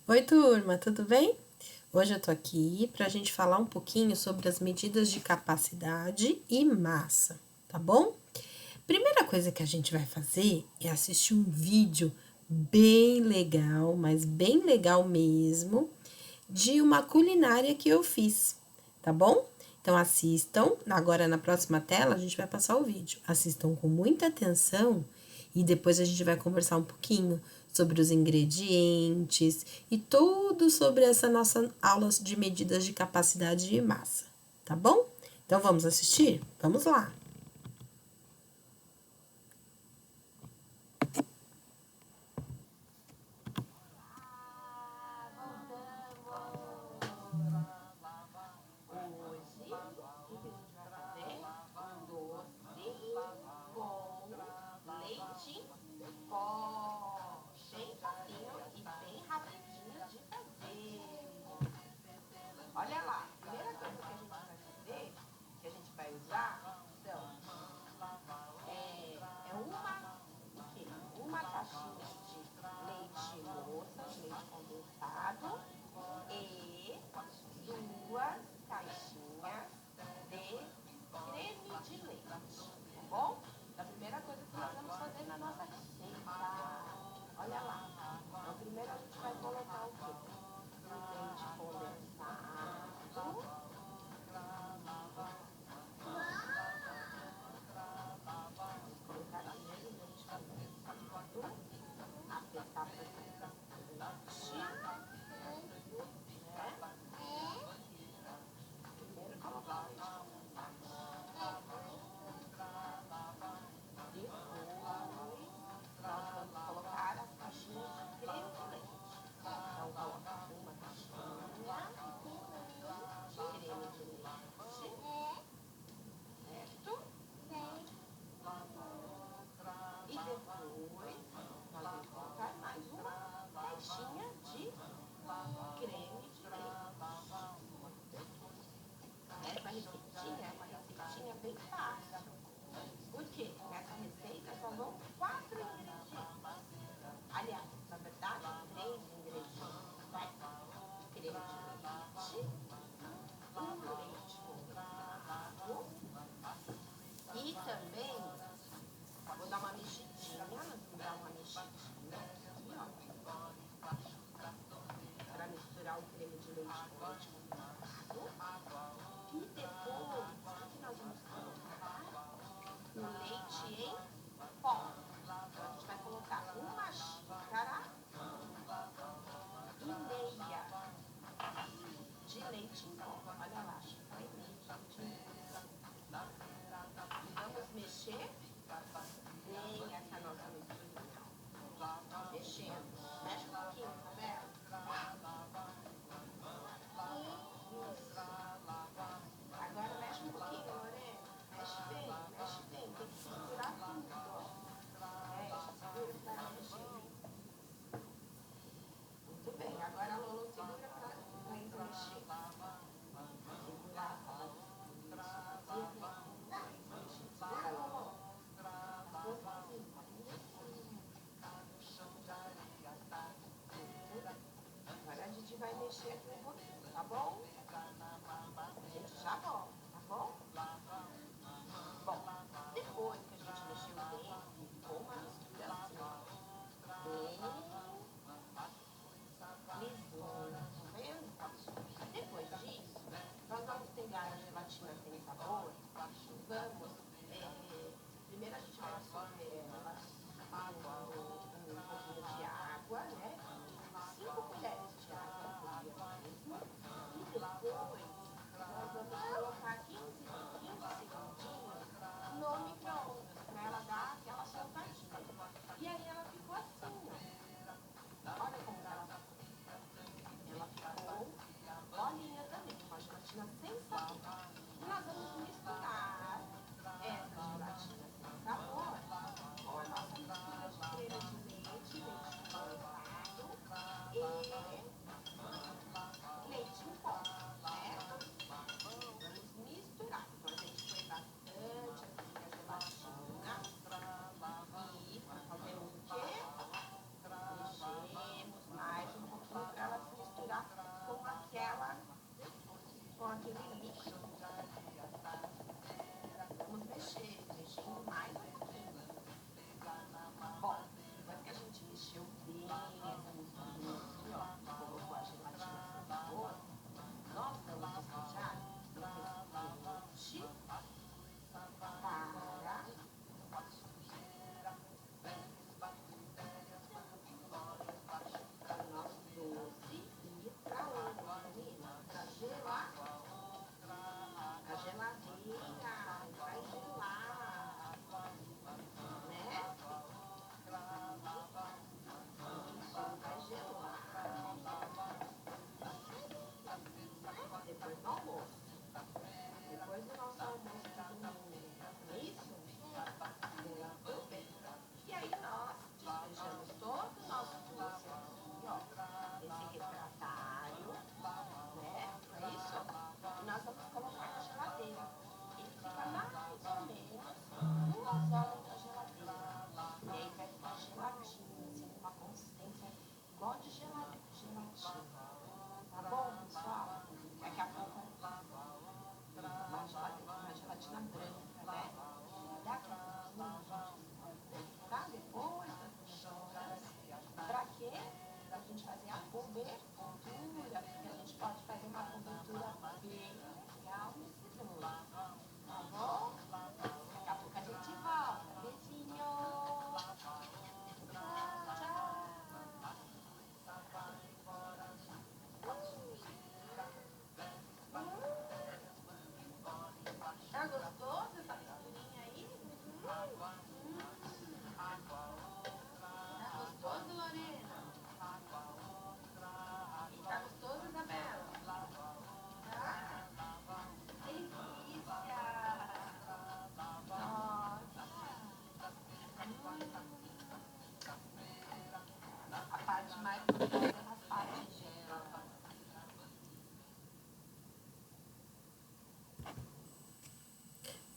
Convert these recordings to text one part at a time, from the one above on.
Oi, turma, tudo bem? Hoje eu tô aqui pra gente falar um pouquinho sobre as medidas de capacidade e massa, tá bom? Primeira coisa que a gente vai fazer é assistir um vídeo bem legal, mas bem legal mesmo, de uma culinária que eu fiz, tá bom? Então assistam, agora na próxima tela a gente vai passar o vídeo. Assistam com muita atenção e depois a gente vai conversar um pouquinho sobre os ingredientes e tudo sobre essa nossa aula de medidas de capacidade de massa, tá bom? Então vamos assistir? Vamos lá! Olha lá, a primeira coisa que a gente vai fazer, que a gente vai usar, então, é uma caixinha de leite moça, leite condensado, e duas caixinhas de creme de leite, tá bom? A primeira coisa que nós vamos fazer na nossa receita. Olha lá. Então, primeiro a gente vai colocar o quê? O leite condensado. Colocar primeiro o leite condensado. Apertar para leite, né? Primeiro colocar o leite condensado. Depois nós vamos colocar as caixinhas de creme de leite. Então coloca uma caixinha de creme de leite, certo? E depois nós vamos colocar mais uma caixinha de creme de leite. Essa receitinha é uma receitinha bem fácil. Por quê? Nessa receita só vão 4 ingredientes. Aliás, na verdade, 3 ingredientes. Creme de leite, um leite condensado e também vou dar uma mexidinha, nós vamos dar uma mexidinha aqui, ó, para misturar o creme de leite com o leite condensado. E depois, o que nós vamos colocar? O leite em pó. Então, a gente vai colocar uma xícara e meia de leite em pó. Olha lá, xícara e meia de leite em pó. E vamos mexer bem essa nossa misturinha. Mexendo. Mexe um pouquinho, tá vendo? Isso. Agora mexe um pouquinho, Lorena. Mexe bem, tem que misturar tudo, ó. Mexe, segura pra mexer. Muito bem, agora a Lolo segura pra mexer. Segurar, segura, Lolo. Agora a gente vai mexer aqui um pouquinho, tá bom? A gente já volta, tá bom? Bom, depois que a gente mexeu bem, ficou uma mistura assim, bem lisona, tá vendo? Depois disso, nós vamos pegar a gelatina sem sabor e vamos, primeiro a gente vai dissolver ela um pouquinho de água, né? 5 colheres de água mesmo. E depois nós vamos colocar 15 segundinhos no micro-ondas para ela dar aquela soltadinha. E aí ela ficou assim, ó. Olha como ela ficou. Ela ficou bolinha também, uma gelatina sem sabor. E nós vamos misturar essa gelatina sem sabor com a nossa mistura de creme de leite, leite condensado e leite em pó, certo? Vamos misturar. Então a gente põe bastante assim a gelatina e fazemos o quê? Mexemos mais um pouquinho para ela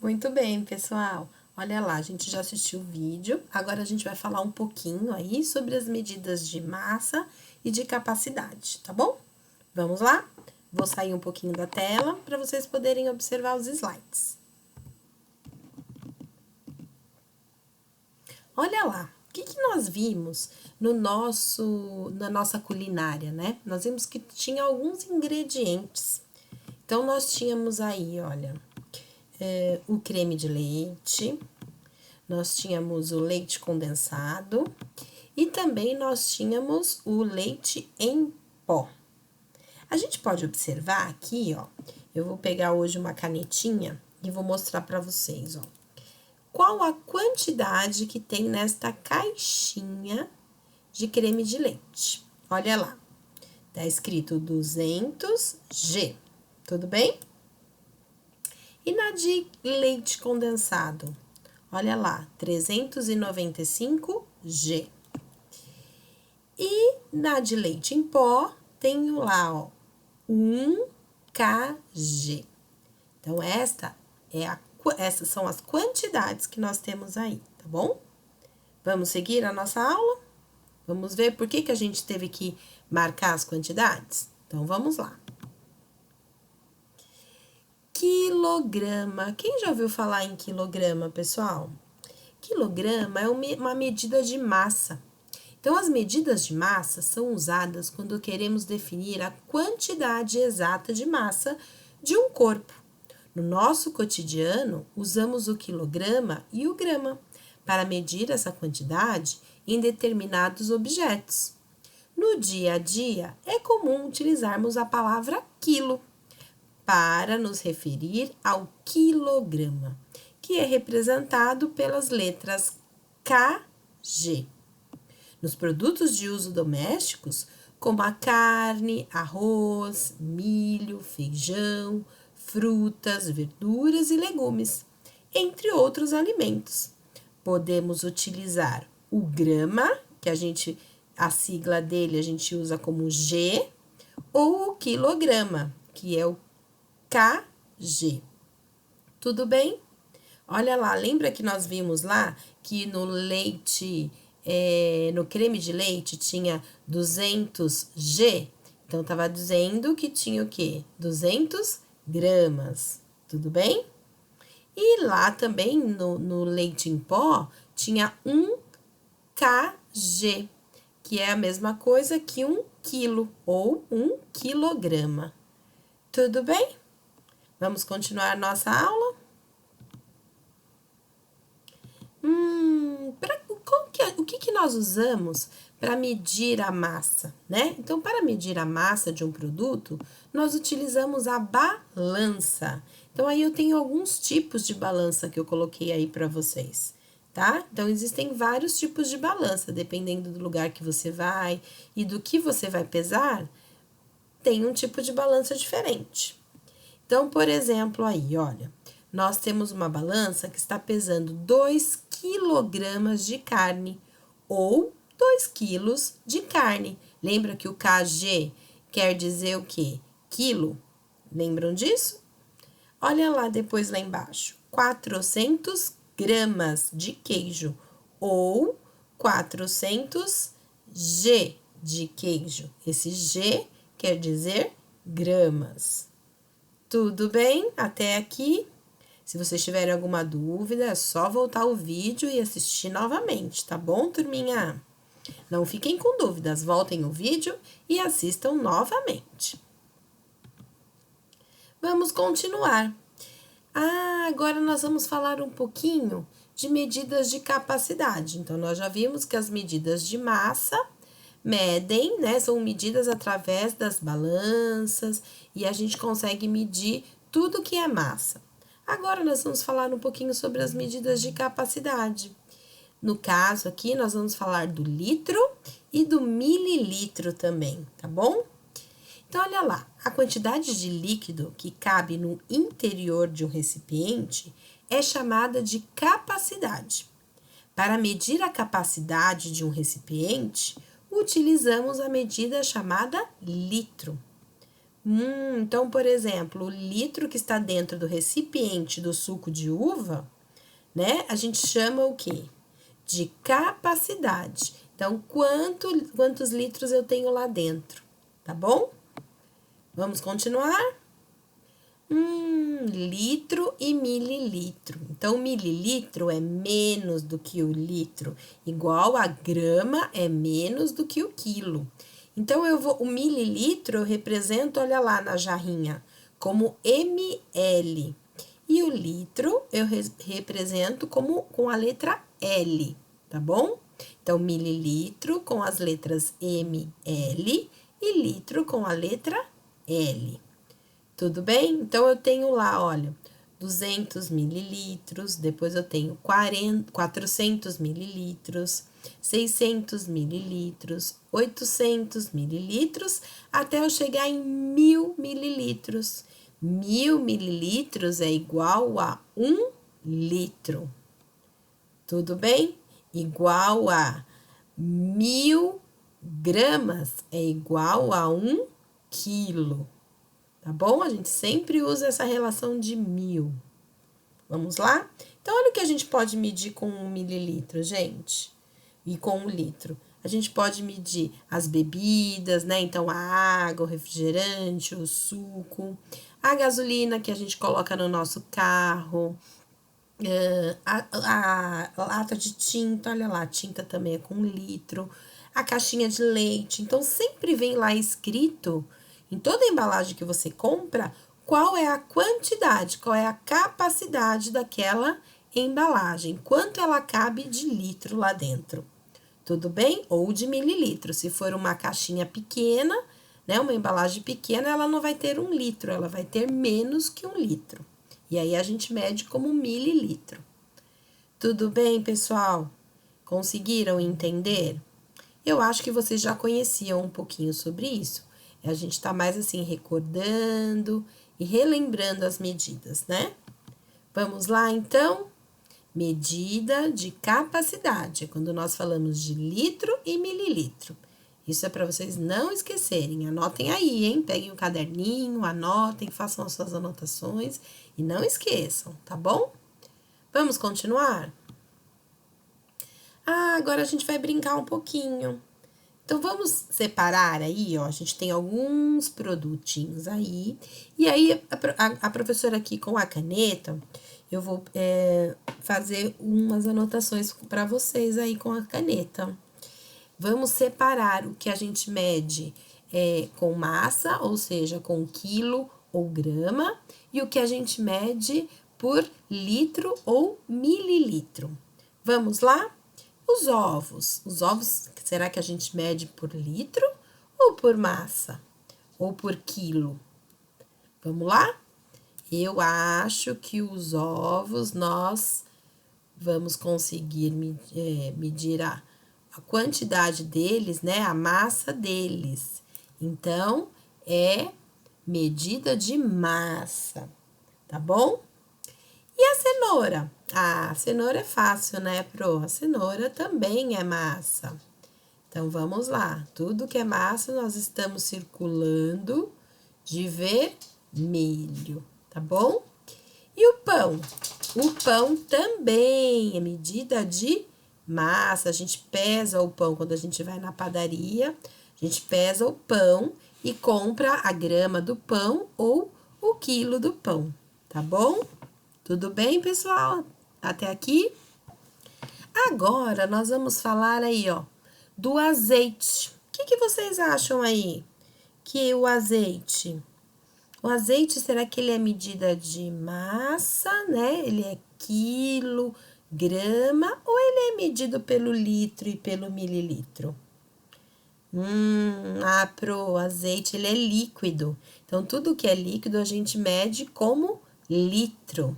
Muito bem, pessoal. Olha lá, a gente já assistiu o vídeo. Agora a gente vai falar um pouquinho aí sobre as medidas de massa e de capacidade, tá bom? Vamos lá? Vou sair um pouquinho da tela para vocês poderem observar os slides. Olha lá, o que nós vimos na nossa culinária, né? Nós vimos que tinha alguns ingredientes. Então, nós tínhamos aí, olha, o creme de leite, nós tínhamos o leite condensado e também nós tínhamos o leite em pó. A gente pode observar aqui, ó, eu vou pegar hoje uma canetinha e vou mostrar para vocês, ó. Qual a quantidade que tem nesta caixinha de creme de leite? Olha lá, tá escrito 200G, tudo bem? E na de leite condensado? Olha lá, 395G. E na de leite em pó, tenho lá, ó, 1kg. Então, essas são as quantidades que nós temos aí, tá bom? Vamos seguir a nossa aula? Vamos ver por que a gente teve que marcar as quantidades? Então, vamos lá. Quilograma. Quem já ouviu falar em quilograma, pessoal? Quilograma é uma medida de massa. Então, as medidas de massa são usadas quando queremos definir a quantidade exata de massa de um corpo. No nosso cotidiano, usamos o quilograma e o grama para medir essa quantidade em determinados objetos. No dia a dia, é comum utilizarmos a palavra quilo para nos referir ao quilograma, que é representado pelas letras kg. Nos produtos de uso domésticos, como a carne, arroz, milho, feijão, frutas, verduras e legumes, entre outros alimentos. Podemos utilizar o grama, que a sigla dele a gente usa como G, ou o quilograma, que é o kg. Tudo bem? Olha lá, lembra que nós vimos lá que no leite, no creme de leite tinha 200G? Então, estava dizendo que tinha o quê? 200 gramas, tudo bem? E lá também no leite em pó tinha 1kg, que é a mesma coisa que 1 quilo ou 1 quilograma. Tudo bem? Vamos continuar nossa aula? O que nós usamos para medir a massa, né? Então, para medir a massa de um produto, nós utilizamos a balança. Então, aí eu tenho alguns tipos de balança que eu coloquei aí para vocês, tá? Então, existem vários tipos de balança, dependendo do lugar que você vai e do que você vai pesar, tem um tipo de balança diferente. Então, por exemplo, aí, olha, nós temos uma balança que está pesando 2 quilogramas de carne ou 2 quilos de carne. Lembra que o kg quer dizer o quê? Quilo. Lembram disso? Olha lá depois lá embaixo. 400 gramas de queijo ou 400 G de queijo. Esse G quer dizer gramas. Tudo bem? Até aqui? Se vocês tiverem alguma dúvida, é só voltar o vídeo e assistir novamente, tá bom, turminha? Não fiquem com dúvidas, voltem o vídeo e assistam novamente. Vamos continuar. Agora nós vamos falar um pouquinho de medidas de capacidade. Então, nós já vimos que as medidas de massa medem, né? São medidas através das balanças e a gente consegue medir tudo que é massa. Agora, nós vamos falar um pouquinho sobre as medidas de capacidade. No caso aqui, nós vamos falar do litro e do mililitro também, tá bom? Então, olha lá, a quantidade de líquido que cabe no interior de um recipiente é chamada de capacidade. Para medir a capacidade de um recipiente, utilizamos a medida chamada litro. Então, por exemplo, o litro que está dentro do recipiente do suco de uva, né? A gente chama o quê? De capacidade. Então, quantos litros eu tenho lá dentro, tá bom? Vamos continuar? Litro e mililitro. Então, o mililitro é menos do que o litro, igual a grama é menos do que o quilo. Então, o mililitro eu represento, olha lá na jarrinha, como ml. E o litro eu represento com a letra L, tá bom? Então, mililitro com as letras ml e litro com a letra L. Tudo bem? Então, eu tenho lá, olha, 200 mililitros, depois eu tenho 400 mililitros, 600 mililitros, 800 mililitros, até eu chegar em 1000 mililitros. 1000 mililitros é igual a 1 litro. Tudo bem? Igual a 1000 gramas é igual a 1 quilo. Tá bom? A gente sempre usa essa relação de 1000. Vamos lá? Então, olha o que a gente pode medir com 1 mililitro, gente. E com 1 litro. A gente pode medir as bebidas, né? Então, a água, o refrigerante, o suco, a gasolina que a gente coloca no nosso carro, a lata de tinta, olha lá, a tinta também é com 1 litro, a caixinha de leite. Então, sempre vem lá escrito, em toda a embalagem que você compra, qual é a quantidade, qual é a capacidade daquela embalagem, quanto ela cabe de litro lá dentro. Tudo bem? Ou de mililitro. Se for uma caixinha pequena, né, uma embalagem pequena, ela não vai ter 1 litro, ela vai ter menos que 1 litro. E aí a gente mede como mililitro. Tudo bem, pessoal? Conseguiram entender? Eu acho que vocês já conheciam um pouquinho sobre isso. A gente está mais assim recordando e relembrando as medidas, né? Vamos lá, então? Medida de capacidade, quando nós falamos de litro e mililitro. Isso é para vocês não esquecerem. Anotem aí, hein? Peguem o caderninho, anotem, façam as suas anotações e não esqueçam, tá bom? Vamos continuar? Agora a gente vai brincar um pouquinho. Então, vamos separar aí, ó, a gente tem alguns produtinhos aí, e aí a professora aqui com a caneta, eu vou fazer umas anotações para vocês aí com a caneta. Vamos separar o que a gente mede com massa, ou seja, com quilo ou grama, e o que a gente mede por litro ou mililitro. Vamos lá? Os ovos. Os ovos, será que a gente mede por litro ou por massa? Ou por quilo? Vamos lá? Eu acho que os ovos nós vamos conseguir medir a quantidade deles, né? A massa deles. Então, é medida de massa, tá bom? E a cenoura? A cenoura é fácil, né, Pro? A cenoura também é massa. Então, vamos lá. Tudo que é massa, nós estamos circulando de vermelho, tá bom? E o pão? O pão também é medida de massa. A gente pesa o pão quando a gente vai na padaria. A gente pesa o pão e compra a grama do pão ou o quilo do pão, tá bom? Tudo bem, pessoal? Até aqui? Agora, nós vamos falar aí, ó, do azeite. O que vocês acham aí? Que o azeite... O azeite, será que ele é medida de massa, né? Ele é quilo, grama, ou ele é medido pelo litro e pelo mililitro? Pro azeite, ele é líquido. Então, tudo que é líquido, a gente mede como litro.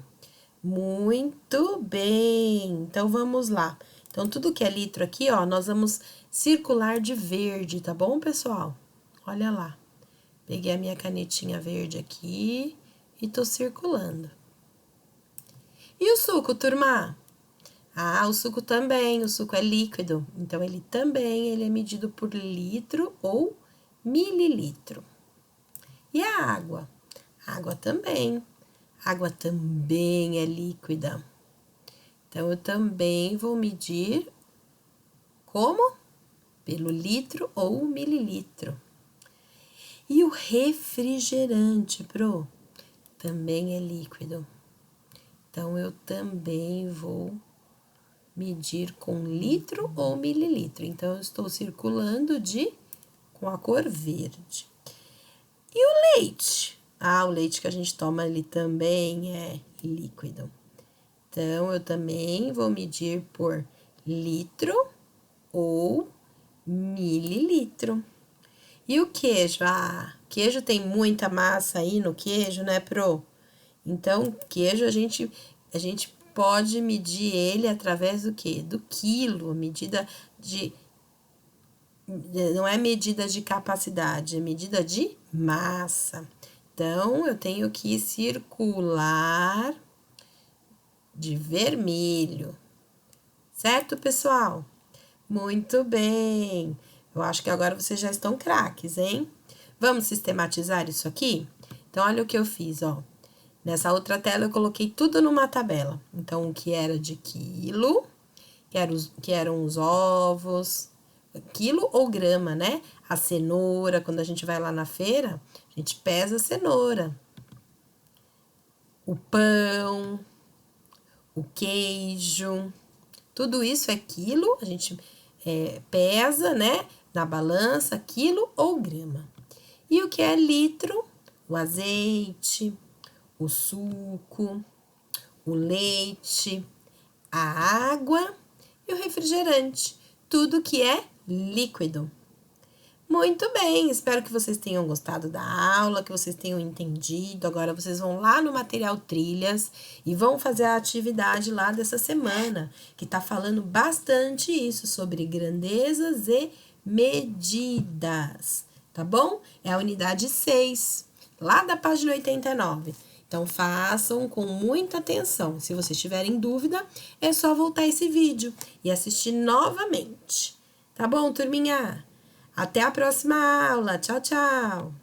Muito bem, então vamos lá. Então, tudo que é litro aqui, ó, nós vamos circular de verde, tá bom, pessoal? Olha lá. Peguei a minha canetinha verde aqui e tô circulando. E o suco, turma? O suco também, o suco é líquido. Então, ele é medido por litro ou mililitro. E a água? A água também. A água também é líquida. Então, eu também vou medir como? Pelo litro ou mililitro. E o refrigerante, Pro? Também é líquido. Então, eu também vou medir com litro ou mililitro. Então, eu estou circulando com a cor verde. E o leite? Ah, o leite que a gente toma ali também é líquido. Então, eu também vou medir por litro ou mililitro. E o queijo? Ah, queijo tem muita massa aí no queijo, né, Pro? Então, queijo a gente pode medir ele através do quê? Do quilo, medida de... Não é medida de capacidade, é medida de massa. Então, eu tenho que circular de vermelho. Certo, pessoal? Muito bem. Eu acho que agora vocês já estão craques, hein? Vamos sistematizar isso aqui? Então, olha o que eu fiz, ó. Nessa outra tela eu coloquei tudo numa tabela. Então, o que era de quilo, que eram os ovos, quilo ou grama, né? A cenoura, quando a gente vai lá na feira, a gente pesa a cenoura. O pão, o queijo, tudo isso é quilo, a gente pesa, né? Na balança, quilo ou grama. E o que é litro? O azeite, o suco, o leite, a água e o refrigerante. Tudo que é líquido. Muito bem, espero que vocês tenham gostado da aula, que vocês tenham entendido. Agora vocês vão lá no material Trilhas e vão fazer a atividade lá dessa semana, que está falando bastante isso sobre grandezas e medidas, tá bom? É a unidade 6, lá da página 89. Então, façam com muita atenção. Se vocês tiverem dúvida, é só voltar esse vídeo e assistir novamente. Tá bom, turminha? Até a próxima aula. Tchau, tchau!